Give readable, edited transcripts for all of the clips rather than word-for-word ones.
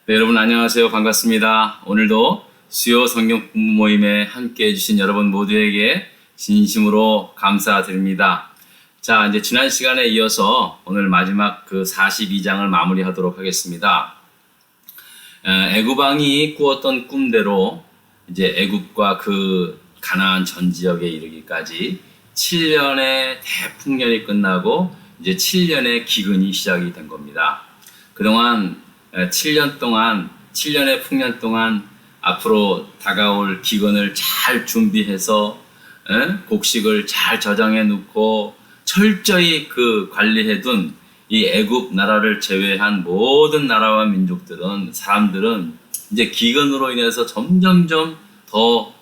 네, 여러분 안녕하세요. 반갑습니다. 오늘도 수요 성경 공부 모임에 함께 해주신 여러분 모두에게 진심으로 감사드립니다. 자, 이제 지난 시간에 이어서 오늘 마지막 그 42장을 마무리하도록 하겠습니다. 애굽 왕이 꾸었던 꿈대로 이제 애굽과 그 가나안 전 지역에 이르기까지 7년의 대풍년이 끝나고 이제 7년의 기근이 시작이 된 겁니다. 그동안 7년의 풍년 동안 앞으로 다가올 기근을 잘 준비해서 곡식을 잘 저장해 놓고 철저히 그 관리해둔 이 애굽 나라를 제외한 모든 나라와 민족들은 사람들은 이제 기근으로 인해서 점점점 더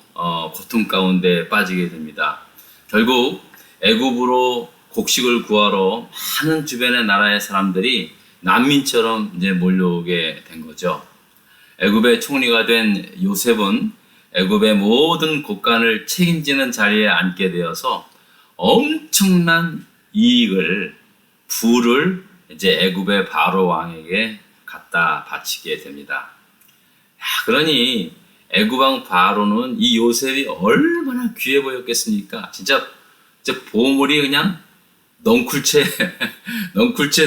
고통 가운데 빠지게 됩니다. 결국 애굽으로 곡식을 구하러 많은 주변의 나라의 사람들이 난민처럼 이제 몰려오게 된 거죠. 애굽의 총리가 된 요셉은 애굽의 모든 곳간을 책임지는 자리에 앉게 되어서 엄청난 부를 이제 애굽의 바로 왕에게 갖다 바치게 됩니다. 그러니 애굽 왕 바로는 이 요셉이 얼마나 귀해 보였겠습니까? 진짜 보물이 그냥 넝쿨채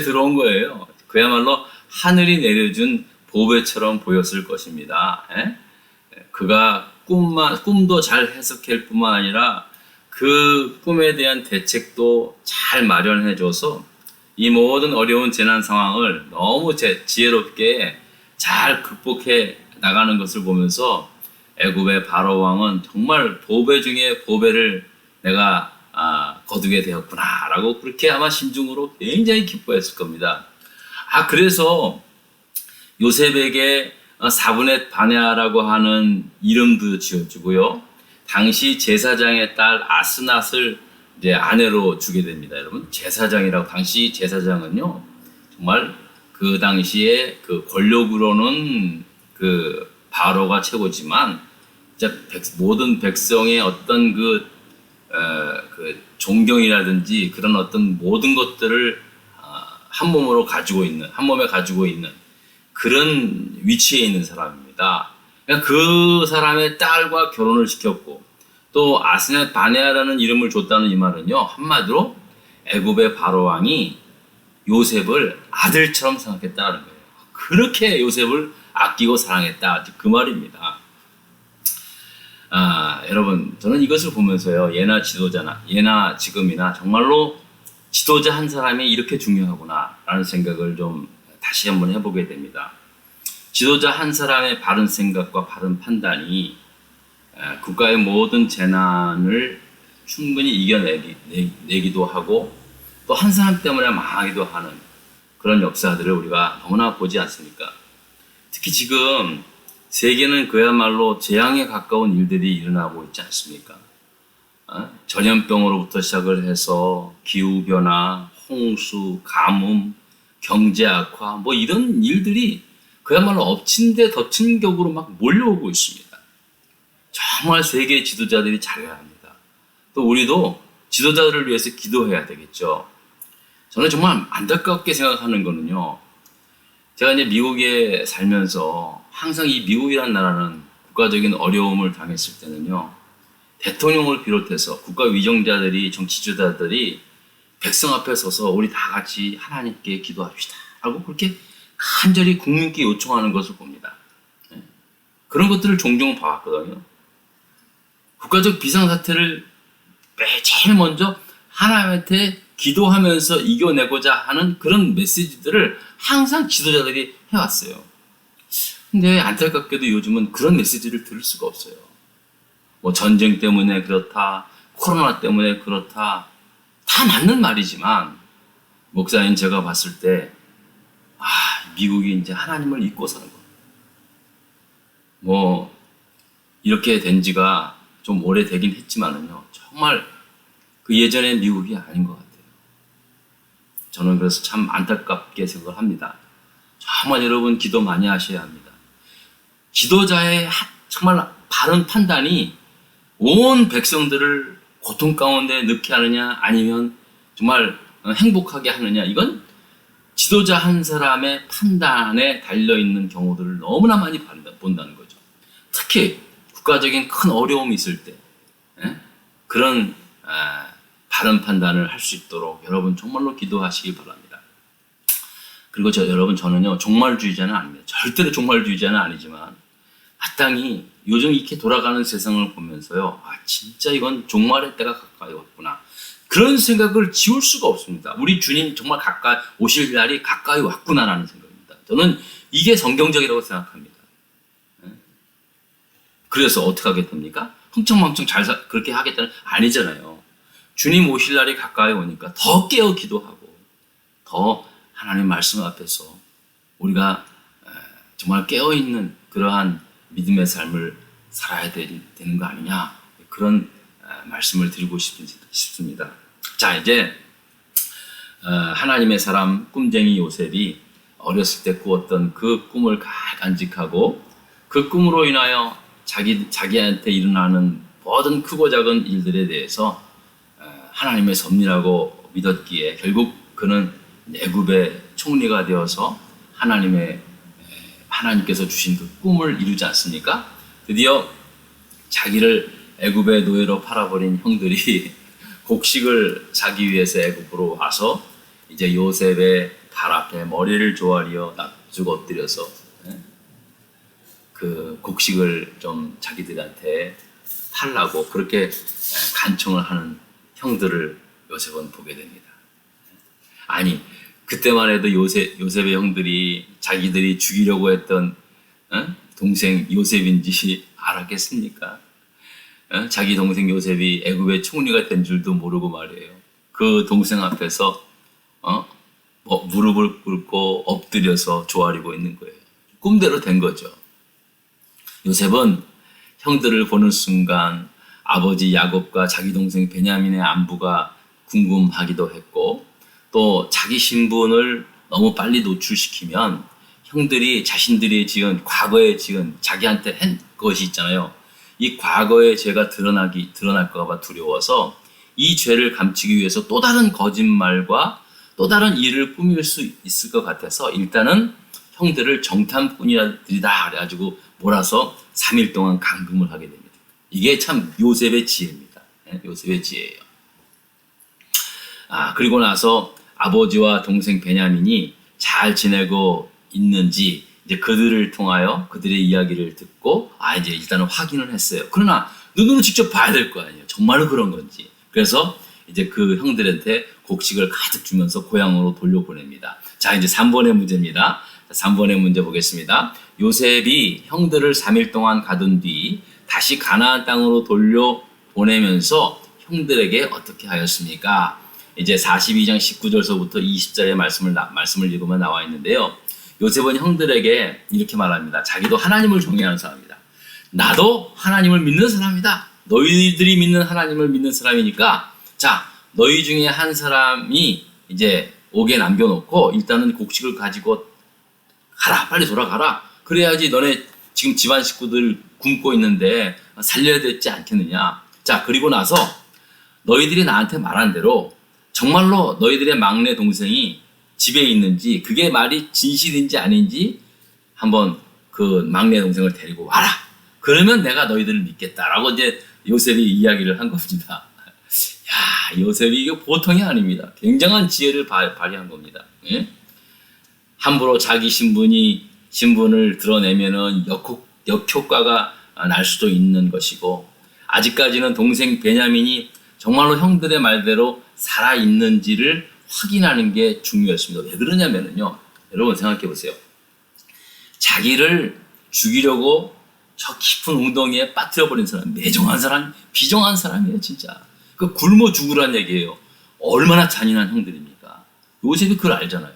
들어온 거예요. 그야말로 하늘이 내려준 보배처럼 보였을 것입니다. 그가 꿈도 잘 해석할 뿐만 아니라 그 꿈에 대한 대책도 잘 마련해줘서 이 모든 어려운 재난 상황을 너무 지혜롭게 잘 극복해 나가는 것을 보면서 애굽의 바로 왕은 정말 보배 중에 보배를 내가 거두게 되었구나라고 그렇게 아마 심중으로 굉장히 기뻐했을 겁니다. 그래서 요셉에게 사분의 바네아라고 하는 이름도 지어주고요. 당시 제사장의 딸 아스낫을 이제 아내로 주게 됩니다. 여러분, 당시 제사장은요, 정말 그 당시에 그 권력으로는 그 바로가 최고지만, 진짜 모든 백성의 어떤 그 존경이라든지 그런 어떤 모든 것들을 한 몸에 가지고 있는 그런 위치에 있는 사람입니다. 그러니까 그 사람의 딸과 결혼을 시켰고 또 아스낫 바네아라는 이름을 줬다는 이 말은요, 한마디로 애굽의 바로 왕이 요셉을 아들처럼 생각했다는 거예요. 그렇게 요셉을 아끼고 사랑했다, 그 말입니다. 여러분, 저는 이것을 보면서요, 예나 지금이나 정말로 지도자 한 사람이 이렇게 중요하구나 라는 생각을 좀 다시 한번 해보게 됩니다. 지도자 한 사람의 바른 생각과 바른 판단이 국가의 모든 재난을 충분히 이겨내기도 하고 또 한 사람 때문에 망하기도 하는 그런 역사들을 우리가 너무나 보지 않습니까? 특히 지금 세계는 그야말로 재앙에 가까운 일들이 일어나고 있지 않습니까? 전염병으로부터 시작을 해서 기후변화, 홍수, 가뭄, 경제 악화, 뭐 이런 일들이 그야말로 엎친 데 덮친 격으로 막 몰려오고 있습니다. 정말 세계 지도자들이 잘해야 합니다. 또 우리도 지도자들을 위해서 기도해야 되겠죠. 저는 정말 안타깝게 생각하는 거는요, 제가 이제 미국에 살면서 항상 이 미국이라는 나라는 국가적인 어려움을 당했을 때는요, 대통령을 비롯해서 국가 위정자들이, 정치주자들이 백성 앞에 서서 우리 다 같이 하나님께 기도합시다 하고 그렇게 간절히 국민께 요청하는 것을 봅니다. 그런 것들을 종종 봐왔거든요. 국가적 비상사태를 제일 먼저 하나님한테 기도하면서 이겨내고자 하는 그런 메시지들을 항상 지도자들이 해왔어요. 근데 안타깝게도 요즘은 그런 메시지를 들을 수가 없어요. 뭐 전쟁 때문에 그렇다, 코로나 때문에 그렇다, 다 맞는 말이지만 목사님 제가 봤을 때 미국이 이제 하나님을 잊고 사는 거예요. 뭐 이렇게 된 지가 좀 오래되긴 했지만은요, 정말 그 예전의 미국이 아닌 것 같아요. 저는 그래서 참 안타깝게 생각을 합니다. 정말 여러분 기도 많이 하셔야 합니다. 지도자의 정말 바른 판단이 온 백성들을 고통 가운데 넣게 하느냐 아니면 정말 행복하게 하느냐, 이건 지도자 한 사람의 판단에 달려있는 경우들을 너무나 많이 본다는 거죠. 특히 국가적인 큰 어려움이 있을 때 그런 바른 판단을 할 수 있도록 여러분 정말로 기도하시기 바랍니다. 그리고 여러분 저는요 종말주의자는 아닙니다. 절대로 종말주의자는 아니지만 마땅히 요즘 이렇게 돌아가는 세상을 보면서요, 진짜 이건 종말의 때가 가까이 왔구나. 그런 생각을 지울 수가 없습니다. 우리 주님 정말 가까이 오실 날이 가까이 왔구나라는 생각입니다. 저는 이게 성경적이라고 생각합니다. 그래서 어떻게 하게 됩니까? 흥청망청 그렇게 하겠다는 아니잖아요. 주님 오실 날이 가까이 오니까 더 깨어 기도하고 더 하나님 말씀 앞에서 우리가 정말 깨어있는 그러한 믿음의 삶을 살아야 되는 거 아니냐, 그런 말씀을 드리고 싶습니다. 자, 이제 하나님의 사람 꿈쟁이 요셉이 어렸을 때 꾸었던 그 꿈을 간직하고 그 꿈으로 인하여 자기한테 일어나는 모든 크고 작은 일들에 대해서 하나님의 섭리라고 믿었기에 결국 그는 애굽의 총리가 되어서 하나님께서 주신 그 꿈을 이루지 않습니까? 드디어 자기를 애굽의 노예로 팔아버린 형들이 곡식을 사기 위해서 애굽으로 와서 이제 요셉의 발 앞에 머리를 조아리어 납죽 엎드려서 그 곡식을 좀 자기들한테 팔라고 그렇게 간청을 하는 형들을 요셉은 보게 됩니다. 아니, 그때만 해도 요셉의 형들이 자기들이 죽이려고 했던 동생 요셉인지 알았겠습니까? 자기 동생 요셉이 애굽의 총리가 된 줄도 모르고 말이에요. 그 동생 앞에서 무릎을 꿇고 엎드려서 조아리고 있는 거예요. 꿈대로 된 거죠. 요셉은 형들을 보는 순간 아버지 야곱과 자기 동생 베냐민의 안부가 궁금하기도 했고, 또 자기 신분을 너무 빨리 노출시키면 형들이 자신들이 지금 과거에 지금 자기한테 한 것이 있잖아요. 이 과거의 죄가 드러날까 봐 두려워서 이 죄를 감추기 위해서 또 다른 거짓말과 또 다른 일을 꾸밀 수 있을 것 같아서 일단은 형들을 정탐꾼이들이다 그래가지고 몰아서 3일 동안 감금을 하게 됩니다. 이게 참 요셉의 지혜입니다. 요셉의 지혜예요. 그리고 나서 아버지와 동생 베냐민이 잘 지내고 있는지 이제 그들을 통하여 그들의 이야기를 듣고 이제 일단은 확인을 했어요. 그러나 눈으로 직접 봐야 될 거 아니에요. 정말로 그런 건지. 그래서 이제 그 형들한테 곡식을 가득 주면서 고향으로 돌려보냅니다. 자, 이제 3번의 문제입니다. 3번의 문제 보겠습니다. 요셉이 형들을 3일 동안 가둔 뒤 다시 가나안 땅으로 돌려보내면서 형들에게 어떻게 하였습니까? 이제 42장 19절서부터 20절의 말씀을 읽으면 나와 있는데요. 요셉은 형들에게 이렇게 말합니다. 자기도 하나님을 경외하는 사람이다. 나도 하나님을 믿는 사람이다. 너희들이 믿는 하나님을 믿는 사람이니까, 자, 너희 중에 한 사람이 이제 옥에 남겨놓고 일단은 곡식을 가지고 가라, 빨리 돌아가라. 그래야지 너네 지금 집안 식구들 굶고 있는데 살려야 되지 않겠느냐. 자, 그리고 나서 너희들이 나한테 말한 대로 정말로 너희들의 막내 동생이 집에 있는지, 그게 말이 진실인지 아닌지 한번 그 막내 동생을 데리고 와라. 그러면 내가 너희들을 믿겠다라고 이제 요셉이 이야기를 한 겁니다. 야, 요셉이 이거 보통이 아닙니다. 굉장한 지혜를 발휘한 겁니다. 예? 함부로 자기 신분을 드러내면은 역효과가 날 수도 있는 것이고, 아직까지는 동생 베냐민이 정말로 형들의 말대로 살아있는지를 확인하는 게 중요했습니다. 왜 그러냐면요. 여러분 생각해 보세요. 자기를 죽이려고 저 깊은 웅덩이에 빠뜨려버린 사람, 매정한 사람, 비정한 사람이에요, 진짜. 그 굶어 죽으란 얘기예요. 얼마나 잔인한 형들입니까? 요셉이 그걸 알잖아요.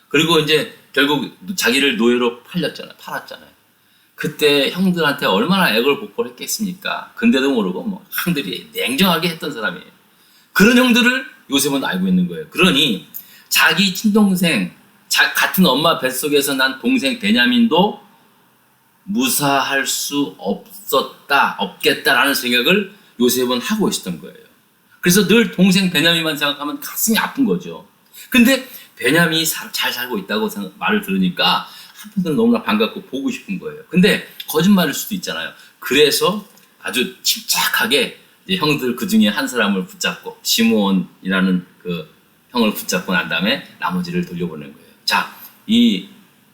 그리고 이제 결국 자기를 노예로 팔았잖아요. 그때 형들한테 얼마나 애걸 복걸 했겠습니까? 근데도 모르고 형들이 냉정하게 했던 사람이에요. 그런 형들을 요셉은 알고 있는 거예요. 그러니 자기 친동생, 같은 엄마 뱃속에서 난 동생 베냐민도 무사할 수 없겠다라는 생각을 요셉은 하고 있었던 거예요. 그래서 늘 동생 베냐민만 생각하면 가슴이 아픈 거죠. 근데 베냐민이 잘 살고 있다고 말을 들으니까 한편으로 너무나 반갑고 보고 싶은 거예요. 근데 거짓말일 수도 있잖아요. 그래서 아주 침착하게 이제 형들 그 중에 한 사람을 붙잡고 시므온이라는 그 형을 붙잡고 난 다음에 나머지를 돌려보낸 거예요. 자, 이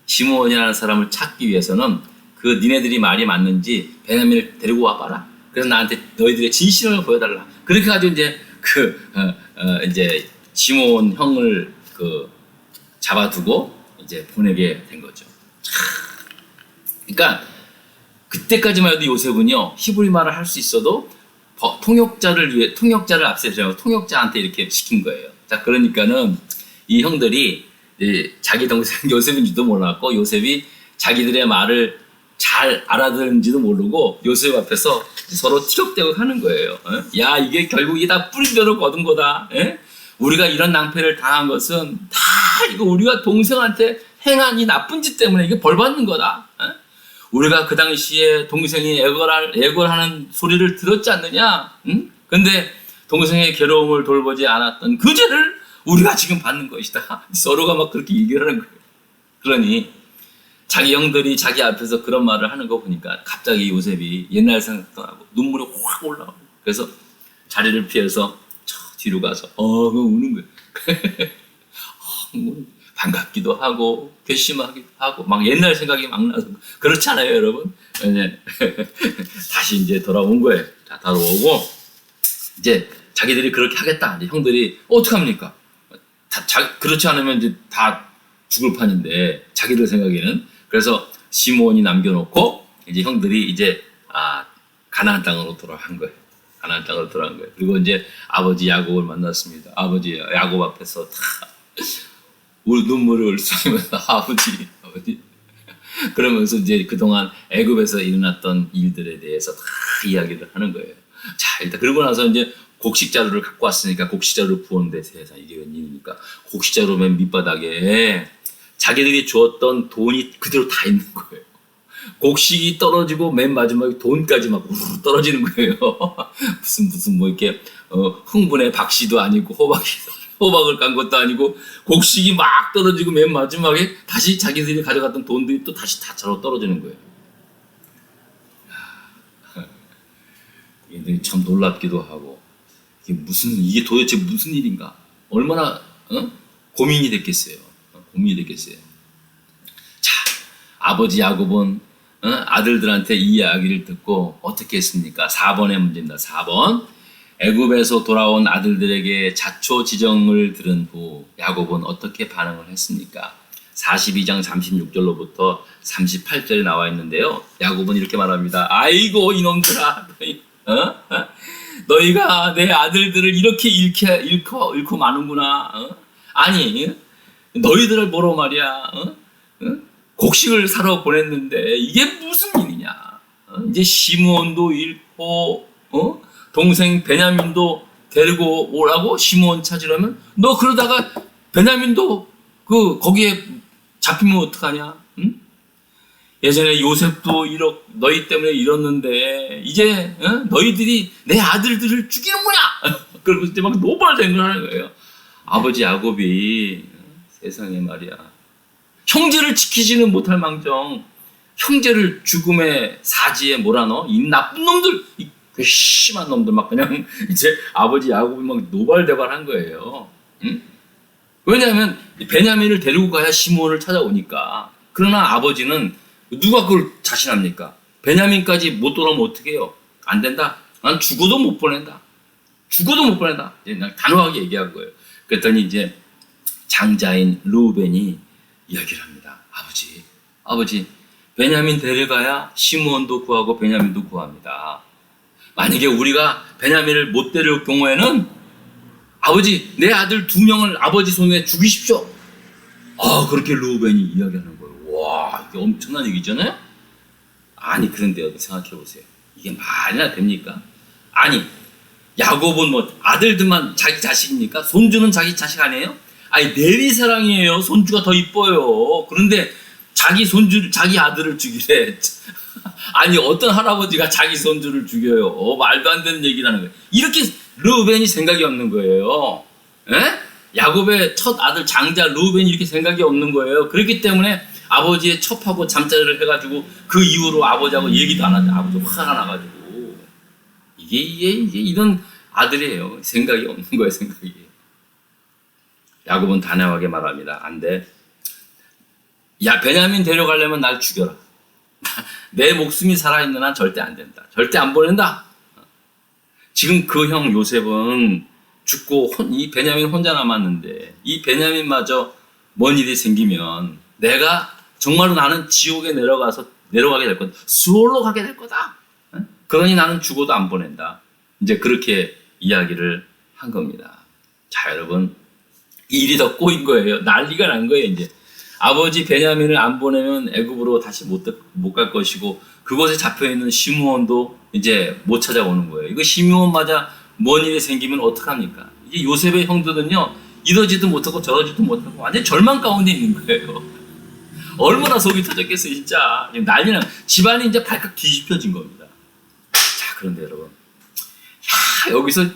시므온이라는 사람을 찾기 위해서는 그 니네들이 말이 맞는지 베냐민을 데리고 와봐라. 그래서 나한테 너희들의 진실을 보여달라. 그렇게 가지고 이제 이제 시므온 형을 잡아두고 이제 보내게 된 거죠. 그러니까 그때까지만 해도 요셉은요 히브리 말을 할 수 있어도 통역자를 앞세우고 통역자한테 이렇게 시킨 거예요. 자, 그러니까는 이 형들이 자기 동생 요셉인지도 몰랐고 요셉이 자기들의 말을 잘 알아듣는지도 모르고 요셉 앞에서 서로 티격태격 하는 거예요. 야, 이게 결국 이게 다 뿌리대로 거둔 거다. 우리가 이런 낭패를 당한 것은 다 이거 우리가 동생한테 행한 이 나쁜 짓 때문에 이게 벌 받는 거다. 우리가 그 당시에 동생이 애걸하는 소리를 들었지 않느냐? 근데 동생의 괴로움을 돌보지 않았던 그 죄를 우리가 지금 받는 것이다. 서로가 막 그렇게 얘기를 하는 거예요. 그러니 자기 형들이 자기 앞에서 그런 말을 하는 거 보니까 갑자기 요셉이 옛날 생각도 나고 눈물이 확 올라오고 그래서 자리를 피해서 저 뒤로 가서 우는 거예요. 반갑기도 하고 괘씸하기도 하고 막 옛날 생각이 막 나서 그렇잖아요, 여러분. 다시 이제 돌아온 거예요. 자, 돌아오고 이제 자기들이 그렇게 하겠다. 이제 형들이 어떡합니까? 그렇지 않으면 이제 다 죽을 판인데 자기들 생각에는. 그래서 시므온이 남겨놓고 이제 형들이 이제 가나안 땅으로 돌아간 거예요. 가나안 땅으로 돌아간 거예요. 그리고 이제 아버지 야곱을 만났습니다. 아버지 야곱 앞에서 다 우리 눈물을 흘리면서 아버지 그러면서 이제 그동안 애굽에서 일어났던 일들에 대해서 다 이야기를 하는 거예요. 자, 일단 그러고 나서 이제 곡식 자루를 갖고 왔으니까 곡식 자루를 부었는데 세상 이게 웬일입니까? 곡식 자루 맨 밑바닥에 자기들이 주었던 돈이 그대로 다 있는 거예요. 곡식이 떨어지고 맨 마지막에 돈까지 막 떨어지는 거예요. 무슨 뭐 이렇게 흥분의 박씨도 아니고 호박을 깐 것도 아니고 곡식이 막 떨어지고 맨 마지막에 다시 자기들이 가져갔던 돈들이 또 다시 다 저로 떨어지는 거예요. 얘들이 참 놀랍기도 하고 이게 도대체 무슨 일인가? 얼마나 고민이 됐겠어요. 자, 아버지 야곱은 아들들한테 이 이야기를 듣고 어떻게 했습니까? 4번의 문제입니다. 4번. 애굽에서 돌아온 아들들에게 자초지정을 들은 후 야곱은 어떻게 반응을 했습니까? 42장 36절로부터 38절에 나와 있는데요. 야곱은 이렇게 말합니다. 아이고 이놈들아, 너희가 내 아들들을 이렇게 잃고 마는구나. 아니 너희들을 보러 말이야. 곡식을 사러 보냈는데 이게 무슨 일이냐? 이제 시므온도 잃고 동생 베냐민도 데리고 오라고 시므온 찾으려면 너 그러다가 베냐민도 거기에 잡히면 어떡하냐? 응? 예전에 요셉도 너희 때문에 잃었는데 이제 너희들이 내 아들들을 죽이는구나. 그리고 이제 막 노발대응을 하는 거예요. 아버지 야곱이 세상에 말이야 형제를 지키지는 못할 망정 형제를 죽음의 사지에 몰아넣어 이 나쁜 놈들, 이 괘씸한 놈들 막 그냥 이제 아버지 야곱이 막 노발대발한 거예요. 응? 왜냐하면 베냐민을 데리고 가야 시므온을 찾아오니까. 그러나 아버지는 누가 그걸 자신합니까? 베냐민까지 못 돌아오면 어떻게 해요? 안 된다. 난 죽어도 못 보낸다. 그냥 단호하게 얘기한 거예요. 그랬더니 이제 장자인 르우벤이 이야기를 합니다. 아버지, 베냐민 데려가야 시므온도 구하고 베냐민도 구합니다. 만약에 우리가 베냐민을 못 데려올 경우에는 아버지, 내 아들 2명을 아버지 손에 죽이십시오. 그렇게 르우벤이 이야기하는 거예요. 와, 이게 엄청난 얘기잖아요? 아니, 그런데 생각해 보세요. 이게 말이나 됩니까? 아니, 야곱은 뭐 아들들만 자기 자식입니까? 손주는 자기 자식 아니에요? 아니, 내리사랑이에요. 손주가 더 이뻐요. 그런데 자기 아들을 죽이래. 아니, 어떤 할아버지가 자기 손주를 죽여요? 말도 안 되는 얘기를 하는 거예요. 이렇게 르우벤이 생각이 없는 거예요. 에? 야곱의 첫 아들 장자 루벤이 이렇게 생각이 없는 거예요. 그렇기 때문에 아버지의 첩하고 잠자리를 해가지고 그 이후로 아버지하고 얘기도 안 하죠. 아버지 화가 나가지고 이게 이런 아들이에요. 생각이 없는 거예요. 생각이. 야곱은 단호하게 말합니다. 안 돼. 야 베냐민 데려가려면 날 죽여라. 내 목숨이 살아있는 한 절대 안 된다. 절대 안 보낸다. 지금 그 형 요셉은 죽고 이 베냐민 혼자 남았는데 이 베냐민마저 뭔 일이 생기면 내가 정말로 나는 지옥에 내려가게 될 거다. 수월로 가게 될 거다. 그러니 나는 죽어도 안 보낸다. 이제 그렇게 이야기를 한 겁니다. 자 여러분 일이 더 꼬인 거예요. 난리가 난 거예요. 이제 아버지 베냐민을 안 보내면 애굽으로 다시 못 갈 것이고 그곳에 잡혀있는 시므온도 이제 못 찾아오는 거예요. 이거 시므온마저 뭔 일이 생기면 어떡합니까? 이제 요셉의 형들은요 이러지도 못하고 저러지도 못하고 완전 절망 가운데 있는 거예요. 얼마나 속이 터졌겠어요 진짜. 난리는 집안이 이제 발칵 뒤집혀진 겁니다. 자 그런데 여러분 여기서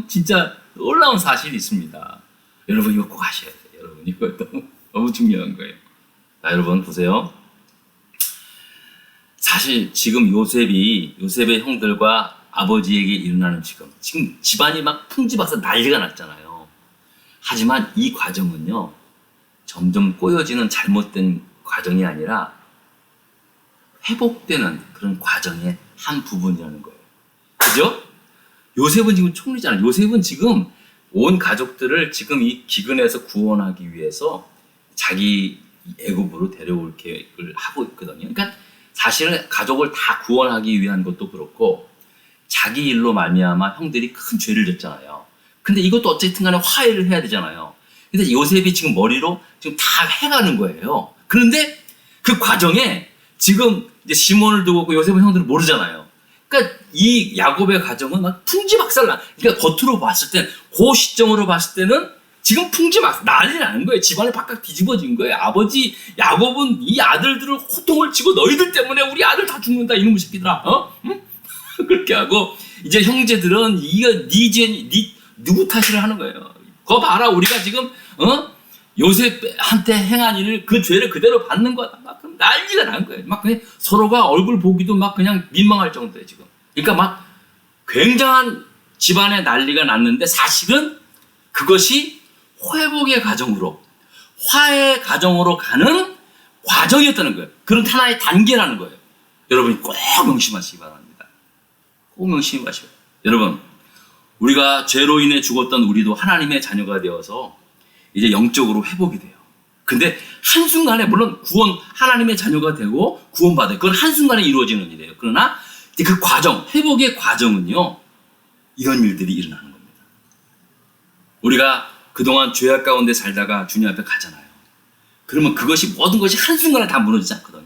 진짜 놀라운 사실이 있습니다. 여러분 이거 꼭 아셔야 돼요. 여러분 이거 너무 중요한 거예요. 자 여러분 보세요. 사실 지금 요셉의 형들과 아버지에게 일어나는 지금 집안이 막 풍지박산 난리가 났잖아요. 하지만 이 과정은요 점점 꼬여지는 잘못된 과정이 아니라 회복되는 그런 과정의 한 부분이라는 거예요. 그죠? 요셉은 지금 총리잖아요. 요셉은 지금 온 가족들을 지금 이 기근에서 구원하기 위해서 자기 애굽으로 데려올 계획을 하고 있거든요. 그러니까 사실은 가족을 다 구원하기 위한 것도 그렇고 자기 일로 말미암아 형들이 큰 죄를 졌잖아요. 근데 이것도 어쨌든 간에 화해를 해야 되잖아요. 근데 요셉이 지금 머리로 지금 다 해가는 거예요. 그런데 그 과정에 지금 이제 시몬을 두고 요셉은 형들을 모르잖아요. 그러니까 이 야곱의 가정은 막 풍지박살나. 그러니까 겉으로 봤을 때, 그 시점으로 봤을 때는 지금 풍지박 난리 나는 거예요. 집안이 바깥 뒤집어진 거예요. 아버지 야곱은 이 아들들을 호통을 치고 너희들 때문에 우리 아들 다 죽는다 이놈의 새끼들아. 응? 그렇게 하고 이제 형제들은 이거 네 누구 탓을 하는 거예요. 거 봐라 우리가 지금 요셉한테 행한 일을 그 죄를 그대로 받는 거다. 막 난리가 난 거예요. 막 그냥 서로가 얼굴 보기도 막 그냥 민망할 정도예요 지금. 그러니까 막 굉장한 집안의 난리가 났는데 사실은 그것이 회복의 과정으로 화해의 과정으로 가는 과정이었다는 거예요. 그런 하나의 단계라는 거예요. 여러분이 꼭 명심하시기 바랍니다. 꼭 명심하시고 여러분 우리가 죄로 인해 죽었던 우리도 하나님의 자녀가 되어서 이제 영적으로 회복이 돼요. 근데 한순간에 물론 하나님의 자녀가 되고 구원받아요. 그건 한순간에 이루어지는 일이에요. 그러나 이제 그 과정, 회복의 과정은요 이런 일들이 일어나는 겁니다. 우리가 그동안 죄악 가운데 살다가 주님 앞에 가잖아요. 그러면 그것이 모든 것이 한순간에 다 무너지지 않거든요.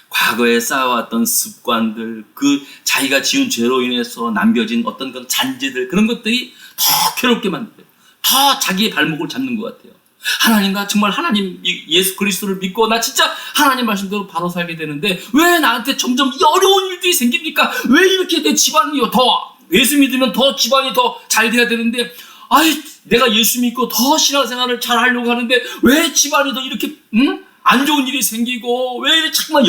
과거에 쌓아왔던 습관들, 그 자기가 지은 죄로 인해서 남겨진 어떤 그런 잔재들, 그런 것들이 더 괴롭게 만들어요. 더 자기의 발목을 잡는 것 같아요. 하나님과 정말 하나님 예수 그리스도를 믿고 나 진짜 하나님 말씀대로 바로 살게 되는데 왜 나한테 점점 이 어려운 일들이 생깁니까? 왜 이렇게 내 집안이 더 예수 믿으면 더 집안이 더 잘 돼야 되는데 내가 예수 믿고 더 신앙생활을 잘 하려고 하는데 왜 집안이 더 이렇게 안 좋은 일이 생기고 왜 이렇게 자꾸만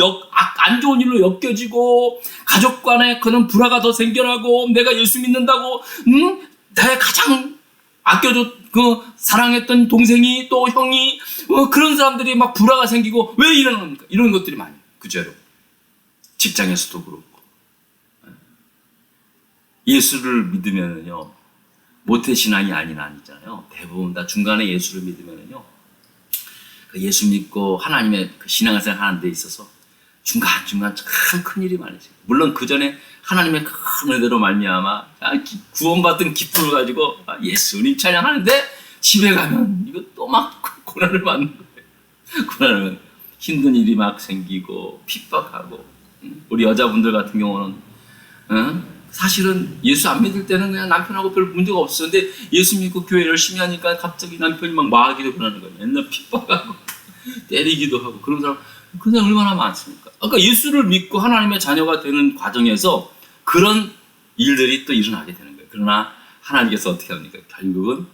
안 좋은 일로 엮여지고 가족 간에 그런 불화가 더 생겨나고 내가 예수 믿는다고 내 가장 사랑했던 동생이 또 형이 그런 사람들이 막 불화가 생기고 왜 이러는가 이런 것들이 많이 그제로 직장에서도 그렇고 예수를 믿으면요 모태신앙이 아니잖아요. 대부분 다 중간에 예수를 믿으면요 예수 믿고 하나님의 그 신앙생활 하는 데 있어서 중간중간 참 큰일이 많으세요. 물론 그 전에 하나님의 큰 은혜로 말미암아 구원받은 기쁨을 가지고 예수님 찬양하는데 집에 가면 이거 또 막 고난을 받는 거예요. 고난을 힘든 일이 막 생기고 핍박하고 우리 여자분들 같은 경우는 사실은 예수 안 믿을 때는 그냥 남편하고 별 문제가 없어요. 근데 예수 믿고 교회 열심히 하니까 갑자기 남편이 막 마귀를 권하는 거예요. 맨날 핍박하고 때리기도 하고 그런 사람 얼마나 많습니까? 그러니까 예수를 믿고 하나님의 자녀가 되는 과정에서 그런 일들이 또 일어나게 되는 거예요. 그러나 하나님께서 어떻게 합니까? 결국은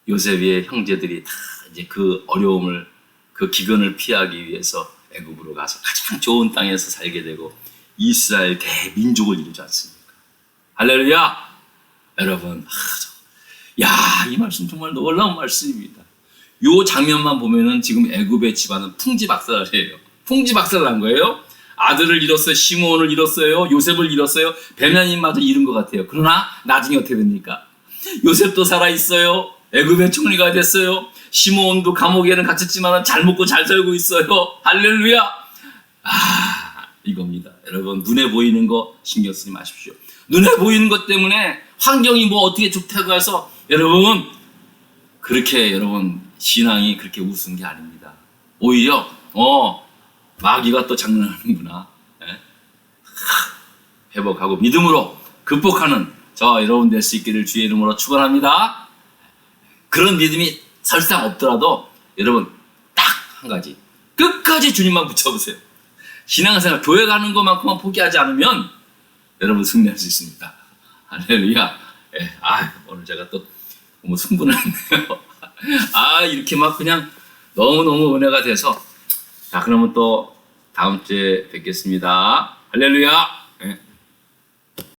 요셉의 형제들이 다 이제 그 어려움을, 그 기근을 피하기 위해서 애굽으로 가서 가장 좋은 땅에서 살게 되고 이스라엘 대민족을 이루지 않습니까? 할렐루야! 여러분, 이 말씀 정말 놀라운 말씀입니다. 요 장면만 보면은 지금 애굽의 집안은 풍지박살이에요. 풍지박살난 거예요. 아들을 잃었어요. 시므온을 잃었어요. 요셉을 잃었어요. 베냐민마저 잃은 것 같아요. 그러나 나중에 어떻게 됩니까? 요셉도 살아있어요. 애굽의 총리가 됐어요. 시므온도 감옥에는 갇혔지만 잘 먹고 잘 살고 있어요. 할렐루야! 이겁니다. 여러분, 눈에 보이는 거 신경 쓰지 마십시오. 눈에 보이는 것 때문에 환경이 뭐 어떻게 좋다고 해서 여러분, 그렇게 여러분 신앙이 그렇게 우스운 게 아닙니다. 오히려 마귀가 또 장난하는구나. 회복하고 믿음으로 극복하는 저와 여러분 될 수 있기를 주의 이름으로 축원합니다. 그런 믿음이 설상 없더라도 여러분 딱 한 가지, 끝까지 주님만 붙여보세요. 신앙생활 교회 가는 것만큼만 포기하지 않으면 여러분 승리할 수 있습니다. 할렐루야. 오늘 제가 또 너무 흥분했네요. 이렇게 막 그냥 너무너무 은혜가 돼서. 자, 그러면 또 다음 주에 뵙겠습니다. 할렐루야.